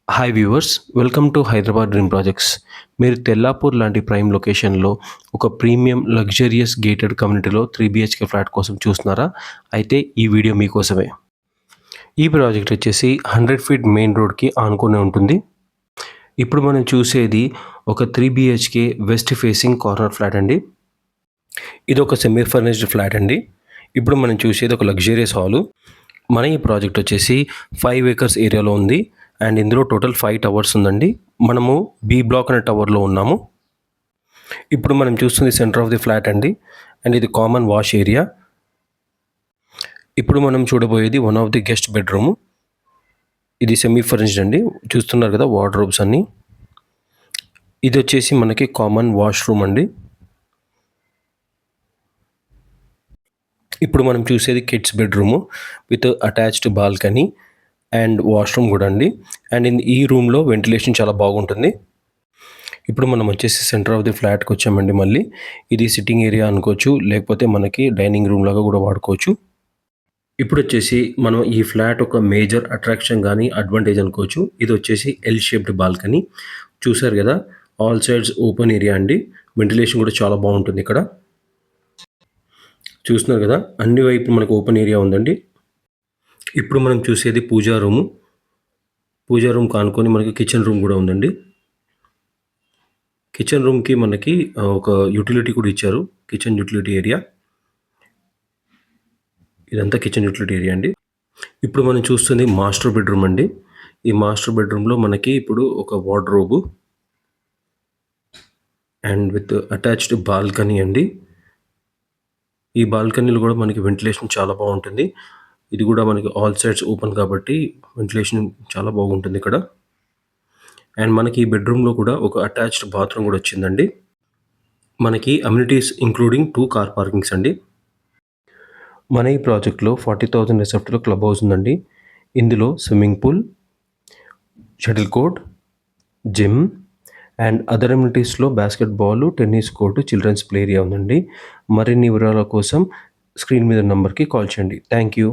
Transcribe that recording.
Hi viewers, welcome to Hyderabad dream projects. మీరు తెల్లాపూర్ లాంటి prime లొకేషన్లో ఒక ప్రీమియం లగ్జరియస్ గేటెడ్ కమ్యూనిటీలో 3 BHK ఫ్లాట్ కోసం చూస్తున్నారా? అయితే ఈ వీడియో మీకోసమే. ఈ ప్రాజెక్ట్ వచ్చేసి 100 ఫీట్ మెయిన్ రోడ్కి ఆనుకొని ఉంటుంది. ఇప్పుడు మనం చూసేది ఒక 3 BHK west facing corner flat అండి. ఇది ఒక సెమీ ఫర్నిష్డ్ ఫ్లాట్ అండి. ఇప్పుడు మనం చూసేది ఒక లగ్జరియస్ హాలు. మన ఈ ప్రాజెక్ట్ వచ్చేసి 5 acres ఏరియాలో ఉంది అండ్ ఇందులో టోటల్ 5 టవర్స్ ఉందండి. మనము బి బ్లాక్ అనే టవర్లో ఉన్నాము. ఇప్పుడు మనం చూస్తుంది సెంటర్ ఆఫ్ ది ఫ్లాట్ అండి అండ్ ఇది కామన్ వాష్ ఏరియా. ఇప్పుడు మనం చూడబోయేది one of the guest bedroom. ఇది సెమీ ఫర్నిష్డ్ అండి, చూస్తున్నారు కదా వార్డ్రోబ్స్ అన్నీ. ఇది వచ్చేసి మనకి కామన్ వాష్రూమ్ అండి. ఇప్పుడు మనం చూసేది kids bedroom with attached balcony and washroom కూడా అండి. అండ్ ఈ రూమ్లో వెంటిలేషన్ చాలా బాగుంటుంది. ఇప్పుడు మనం వచ్చేసి సెంటర్ ఆఫ్ ది ఫ్లాట్కి వచ్చామండి. మళ్ళీ ఇది సిట్టింగ్ ఏరియా అనుకోవచ్చు, లేకపోతే మనకి డైనింగ్ రూమ్ లాగా కూడా వాడుకోవచ్చు. ఇప్పుడు వచ్చేసి మనం ఈ ఫ్లాట్ ఒక మేజర్ అట్రాక్షన్ కానీ అడ్వాంటేజ్ అనుకోవచ్చు. ఇది వచ్చేసి ఎల్ షేప్డ్ బాల్కనీ. చూసారు కదా, ఆల్ సైడ్స్ ఓపెన్ ఏరియా అండి. వెంటిలేషన్ కూడా చాలా బాగుంటుంది ఇక్కడ. చూస్తున్నారు కదా, అన్ని వైపు మనకు ఓపెన్ ఏరియా ఉందండి. ఇప్పుడు మనం చూసేది పూజా రూము. పూజా రూమ్ కానుకొని మనకి కిచెన్ రూమ్ కూడా ఉందండి. కిచెన్ రూమ్కి మనకి ఒక యూటిలిటీ కూడా ఇచ్చారు, కిచెన్ యూటిలిటీ ఏరియా. ఇదంతా కిచెన్ యూటిలిటీ ఏరియా అండి. ఇప్పుడు మనం చూస్తుంది మాస్టర్ బెడ్రూమ్ అండి. ఈ మాస్టర్ బెడ్రూమ్లో మనకి ఇప్పుడు ఒక wardrobe and with attached balcony అండి. ఈ బాల్కనీలో కూడా మనకి వెంటిలేషన్ చాలా బాగుంటుంది. ఇది కూడా మనకి ఆల్ సైడ్స్ ఓపెన్ కాబట్టి వెంటిలేషన్ చాలా బాగుంటుంది ఇక్కడ. అండ్ మనకి ఈ బెడ్రూమ్లో కూడా ఒక అటాచ్డ్ బాత్రూమ్ కూడా వచ్చిందండి. మనకి అమ్యూనిటీస్ ఇంక్లూడింగ్ 2 కార్ పార్కింగ్స్ అండి. మన ఈ ప్రాజెక్ట్లో 40,000 ఎస్ఎఫ్టీలో క్లబ్ హౌస్ ఉందండి. ఇందులో swimming pool, shuttle court, gym and other అమ్యూనిటీస్లో basketball, tennis court, children's play area ఉందండి. మరిన్ని వివరాల కోసం స్క్రీన్ మీద నంబర్కి కాల్ చేయండి. Thank you.